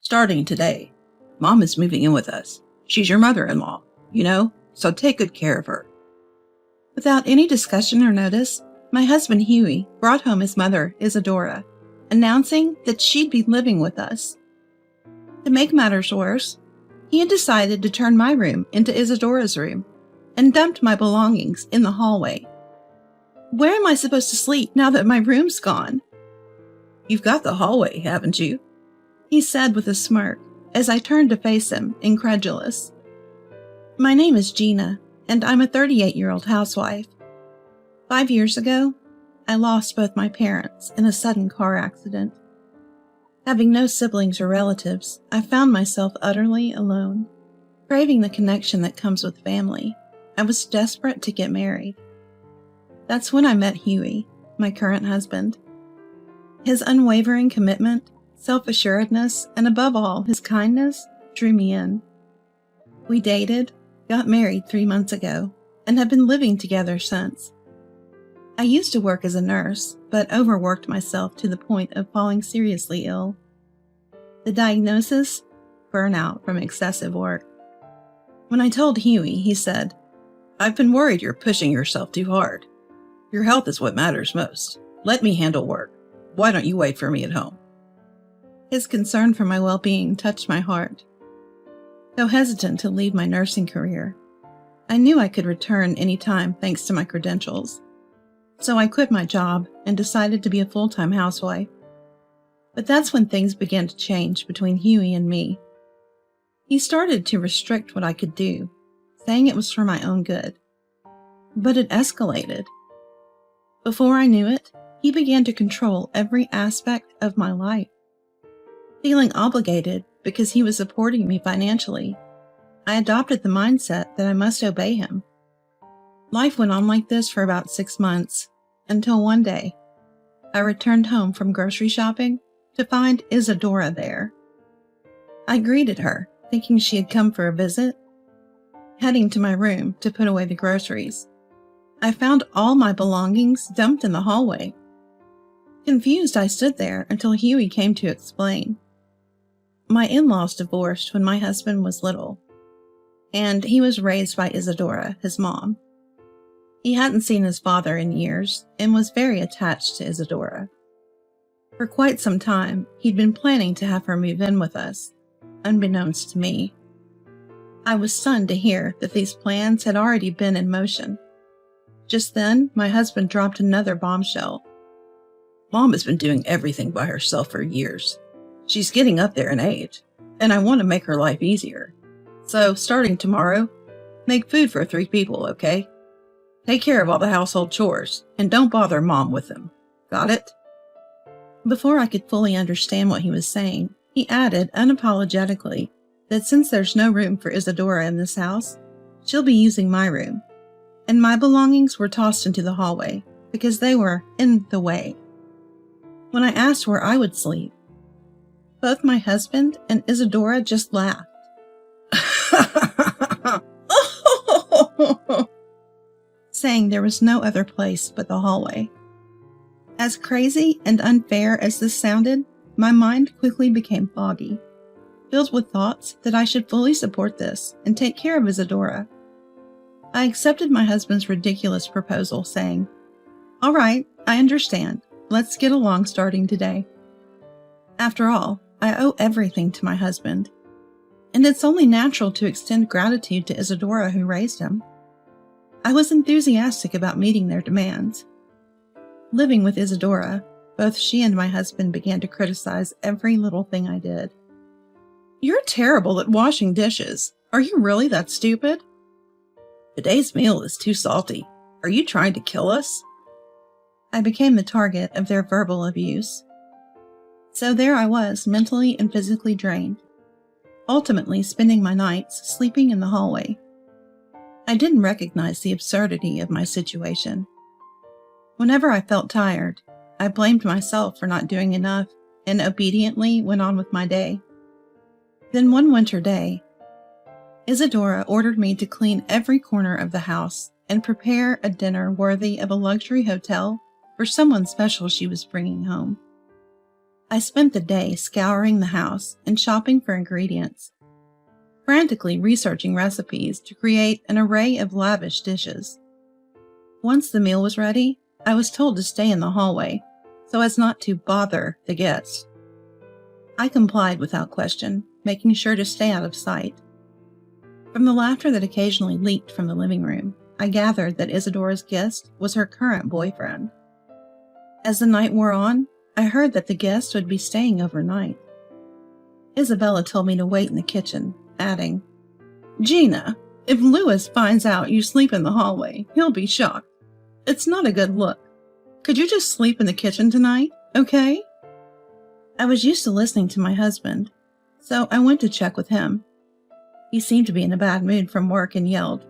Starting today, Mom is moving in with us. She's your mother-in-law, so take good care of her. Without any discussion or notice, my husband Huey brought home his mother, Isadora, announcing that she'd be living with us. To make matters worse, he had decided to turn my room into Isadora's room and dumped my belongings in the hallway. Where am I supposed to sleep now that my room's gone? You've got the hallway, haven't you? He said with a smirk as I turned to face him, incredulous. My name is Gina, and I'm a 38-year-old housewife. 5 years ago, I lost both my parents in a sudden car accident. Having no siblings or relatives, I found myself utterly alone. Craving the connection that comes with family, I was desperate to get married. That's when I met Huey, my current husband. His unwavering commitment, self-assuredness, and above all, his kindness drew me in. We dated, got married 3 months ago, and have been living together since. I used to work as a nurse, but overworked myself to the point of falling seriously ill. The diagnosis? Burnout from excessive work. When I told Huey, he said, I've been worried you're pushing yourself too hard. Your health is what matters most. Let me handle work. Why don't you wait for me at home? His concern for my well-being touched my heart. Though hesitant to leave my nursing career, I knew I could return any time thanks to my credentials. So I quit my job and decided to be a full-time housewife. But that's when things began to change between Huey and me. He started to restrict what I could do, saying it was for my own good. But it escalated. Before I knew it, he began to control every aspect of my life. Feeling obligated because he was supporting me financially, I adopted the mindset that I must obey him. Life went on like this for about 6 months, until one day, I returned home from grocery shopping to find Isadora there. I greeted her, thinking she had come for a visit. Heading to my room to put away the groceries, I found all my belongings dumped in the hallway. Confused, I stood there until Huey came to explain. My in-laws divorced when my husband was little, and he was raised by Isadora, his mom. He hadn't seen his father in years and was very attached to Isadora. For quite some time, he'd been planning to have her move in with us, unbeknownst to me. I was stunned to hear that these plans had already been in motion. Just then, my husband dropped another bombshell. Mom has been doing everything by herself for years. She's getting up there in age, and I want to make her life easier. So, starting tomorrow, make food for 3 people, okay? Take care of all the household chores, and don't bother Mom with them. Got it? Before I could fully understand what he was saying, he added unapologetically that since there's no room for Isadora in this house, she'll be using my room, and my belongings were tossed into the hallway because they were in the way. When I asked where I would sleep, both my husband and Isadora just laughed. Saying there was no other place but the hallway. As crazy and unfair as this sounded, my mind quickly became foggy, filled with thoughts that I should fully support this and take care of Isadora. I accepted my husband's ridiculous proposal, saying, All right, I understand. Let's get along starting today. After all, I owe everything to my husband, and it's only natural to extend gratitude to Isadora who raised him. I was enthusiastic about meeting their demands. Living with Isadora, both she and my husband began to criticize every little thing I did. You're terrible at washing dishes. Are you really that stupid? Today's meal is too salty. Are you trying to kill us? I became the target of their verbal abuse. So there I was, mentally and physically drained, ultimately spending my nights sleeping in the hallway. I didn't recognize the absurdity of my situation. Whenever I felt tired, I blamed myself for not doing enough and obediently went on with my day. Then one winter day, Isadora ordered me to clean every corner of the house and prepare a dinner worthy of a luxury hotel for someone special she was bringing home. I spent the day scouring the house and shopping for ingredients, frantically researching recipes to create an array of lavish dishes. Once the meal was ready, I was told to stay in the hallway so as not to bother the guests. I complied without question, making sure to stay out of sight. From the laughter that occasionally leaked from the living room, I gathered that Isadora's guest was her current boyfriend. As the night wore on, I heard that the guest would be staying overnight. Isabella told me to wait in the kitchen, adding, "Gina, if Louis finds out you sleep in the hallway, he'll be shocked. It's not a good look. Could you just sleep in the kitchen tonight, okay?" I was used to listening to my husband, so I went to check with him. He seemed to be in a bad mood from work and yelled,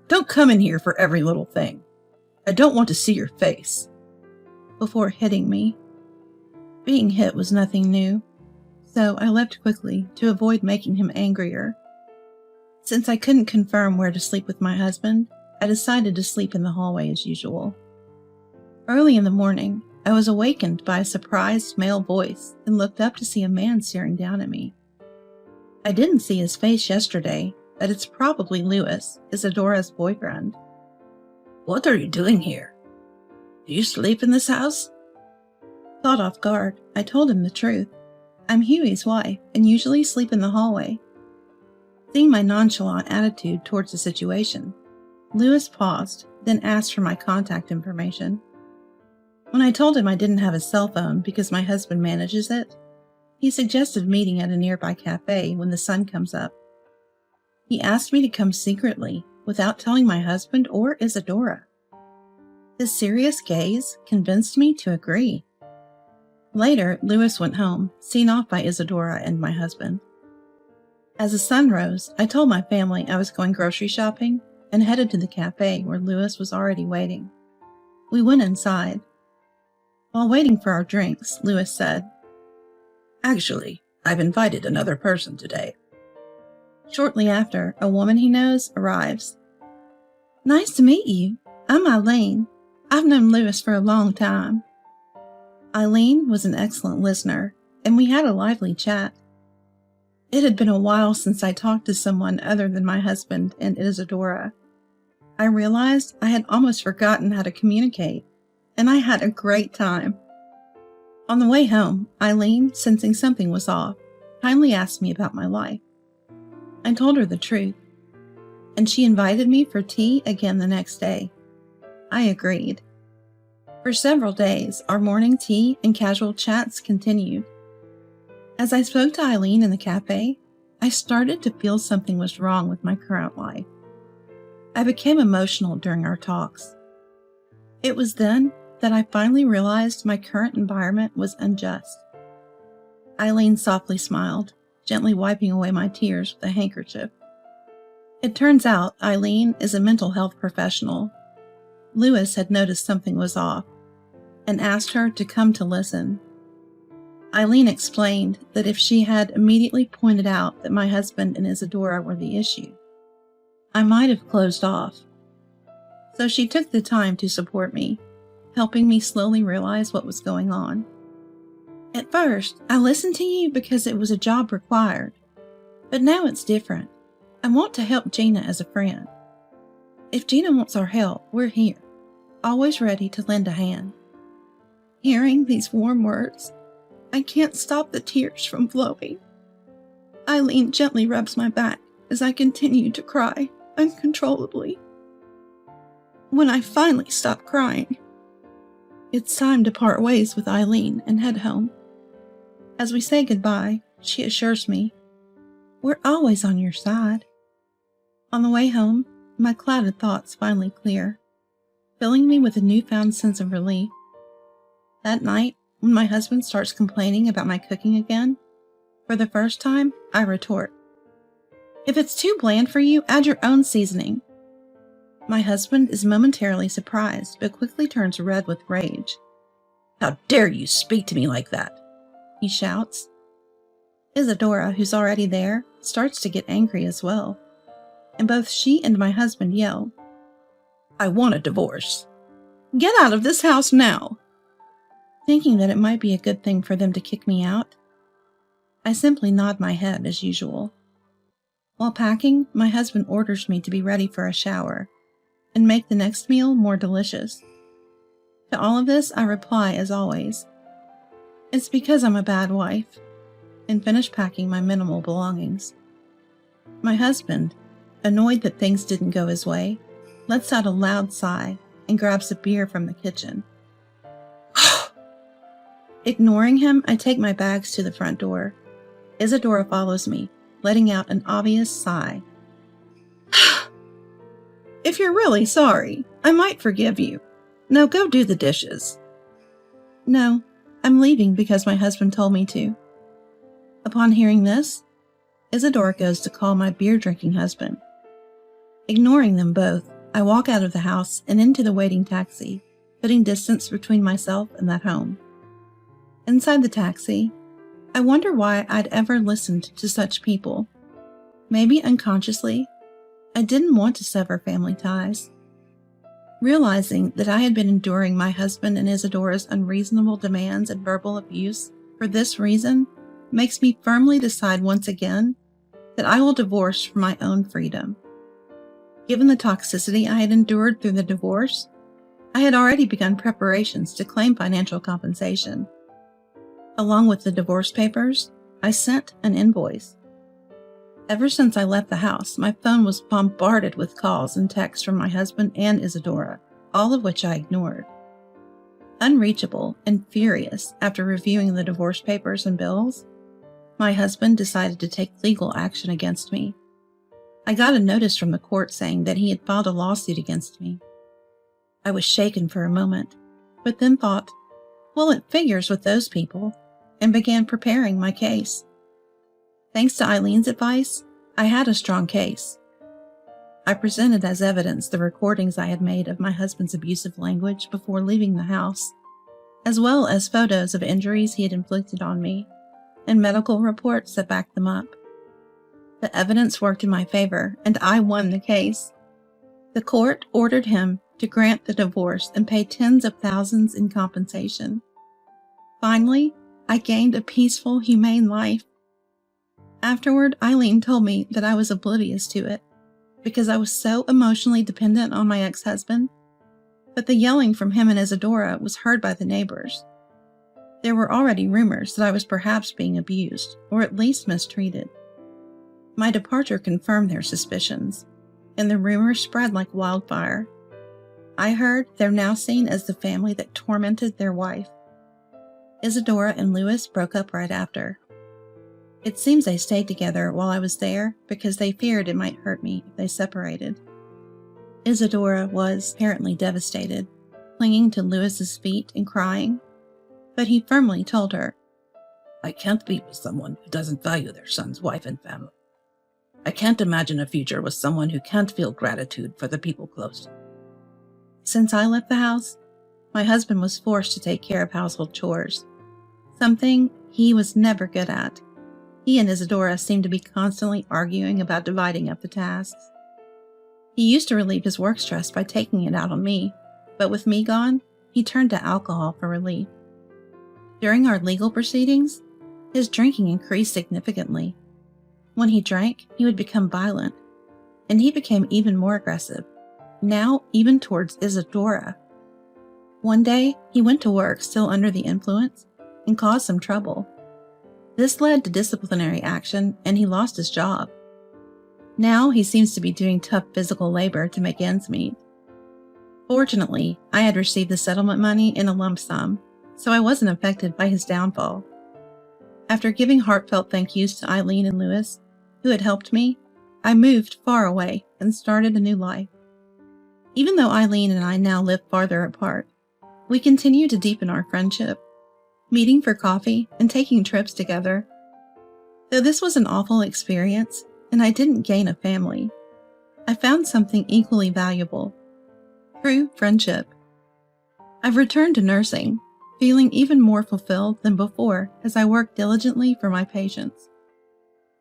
"Don't come in here for every little thing. I don't want to see your face," before hitting me. Being hit was nothing new, so I left quickly to avoid making him angrier. Since I couldn't confirm where to sleep with my husband, I decided to sleep in the hallway as usual. Early in the morning, I was awakened by a surprised male voice and looked up to see a man staring down at me. I didn't see his face yesterday, but it's probably Louis, Isadora's boyfriend. "What are you doing here? Do you sleep in this house?" Caught off guard, I told him the truth. I'm Huey's wife and usually sleep in the hallway. Seeing my nonchalant attitude towards the situation, Louis paused, then asked for my contact information. When I told him I didn't have a cell phone because my husband manages it, he suggested meeting at a nearby cafe when the sun comes up. He asked me to come secretly without telling my husband or Isadora. His serious gaze convinced me to agree. Later, Louis went home, seen off by Isadora and my husband. As the sun rose, I told my family I was going grocery shopping and headed to the cafe where Louis was already waiting. We went inside. While waiting for our drinks, Louis said, "Actually, I've invited another person today." Shortly after, a woman he knows arrives. "Nice to meet you. I'm Eileen. I've known Louis for a long time." Eileen was an excellent listener, and we had a lively chat. It had been a while since I talked to someone other than my husband and Isadora. I realized I had almost forgotten how to communicate, and I had a great time. On the way home, Eileen, sensing something was off, kindly asked me about my life. I told her the truth, and she invited me for tea again the next day. I agreed. For several days, our morning tea and casual chats continued. As I spoke to Eileen in the cafe, I started to feel something was wrong with my current life. I became emotional during our talks. It was then that I finally realized my current environment was unjust. Eileen softly smiled, gently wiping away my tears with a handkerchief. It turns out Eileen is a mental health professional. Louis had noticed something was off and asked her to come to listen. Eileen explained that if she had immediately pointed out that my husband and Isadora were the issue, I might have closed off. So she took the time to support me, helping me slowly realize what was going on. At first, I listened to you because it was a job required, but now it's different. I want to help Gina as a friend. If Gina wants our help, we're here, always ready to lend a hand. Hearing these warm words, I can't stop the tears from flowing. Eileen gently rubs my back as I continue to cry uncontrollably. When I finally stop crying, it's time to part ways with Eileen and head home. As we say goodbye, she assures me, "We're always on your side." On the way home, my clouded thoughts finally clear, filling me with a newfound sense of relief. That night, when my husband starts complaining about my cooking again, for the first time, I retort, "If it's too bland for you, add your own seasoning." My husband is momentarily surprised, but quickly turns red with rage. "How dare you speak to me like that?" he shouts. Isadora, who's already there, starts to get angry as well, and both she and my husband yell, "I want a divorce." "Get out of this house now!" Thinking that it might be a good thing for them to kick me out, I simply nod my head as usual. While packing, my husband orders me to be ready for a shower and make the next meal more delicious. To all of this, I reply as always, "It's because I'm a bad wife," and finish packing my minimal belongings. My husband, annoyed that things didn't go his way, lets out a loud sigh and grabs a beer from the kitchen. Ignoring him, I take my bags to the front door. Isadora follows me, letting out an obvious sigh. If you're really sorry, I might forgive you. Now go do the dishes. No, I'm leaving because my husband told me to. Upon hearing this, Isadora goes to call my beer-drinking husband. Ignoring them both, I walk out of the house and into the waiting taxi, putting distance between myself and that home. Inside the taxi, I wonder why I'd ever listened to such people. Maybe unconsciously, I didn't want to sever family ties. Realizing that I had been enduring my husband and Isadora's unreasonable demands and verbal abuse for this reason makes me firmly decide once again that I will divorce for my own freedom. Given the toxicity I had endured through the divorce, I had already begun preparations to claim financial compensation. Along with the divorce papers, I sent an invoice. Ever since I left the house, my phone was bombarded with calls and texts from my husband and Isadora, all of which I ignored. Unreachable and furious after reviewing the divorce papers and bills, my husband decided to take legal action against me. I got a notice from the court saying that he had filed a lawsuit against me. I was shaken for a moment, but then thought, well, it figures with those people, and began preparing my case. Thanks to Eileen's advice, I had a strong case. I presented as evidence the recordings I had made of my husband's abusive language before leaving the house, as well as photos of injuries he had inflicted on me, and medical reports that backed them up. The evidence worked in my favor, and I won the case. The court ordered him to grant the divorce and pay tens of thousands in compensation. Finally, I gained a peaceful, humane life. Afterward, Eileen told me that I was oblivious to it because I was so emotionally dependent on my ex-husband, but the yelling from him and Isadora was heard by the neighbors. There were already rumors that I was perhaps being abused, or at least mistreated. My departure confirmed their suspicions, and the rumors spread like wildfire. I heard they're now seen as the family that tormented their wife. Isadora and Louis broke up right after. It seems they stayed together while I was there because they feared it might hurt me if they separated. Isadora was apparently devastated, clinging to Louis's feet and crying, but he firmly told her, I can't be with someone who doesn't value their son's wife and family. I can't imagine a future with someone who can't feel gratitude for the people close to them. Since I left the house, my husband was forced to take care of household chores, something he was never good at. He and Isadora seemed to be constantly arguing about dividing up the tasks. He used to relieve his work stress by taking it out on me, but with me gone, he turned to alcohol for relief. During our legal proceedings, his drinking increased significantly. When he drank, he would become violent, and he became even more aggressive, now even towards Isadora. One day, he went to work still under the influence and caused some trouble. This led to disciplinary action, and he lost his job. Now he seems to be doing tough physical labor to make ends meet. Fortunately, I had received the settlement money in a lump sum, so I wasn't affected by his downfall. After giving heartfelt thank yous to Eileen and Louis, who had helped me, I moved far away and started a new life. Even though Eileen and I now live farther apart, we continue to deepen our friendship, meeting for coffee and taking trips together. Though this was an awful experience, and I didn't gain a family, I found something equally valuable: true friendship. I've returned to nursing, feeling even more fulfilled than before as I work diligently for my patients.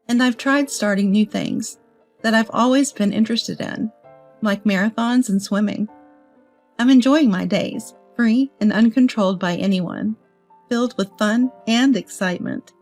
And I've tried starting new things that I've always been interested in, like marathons and swimming. I'm enjoying my days, free and uncontrolled by anyone, filled with fun and excitement.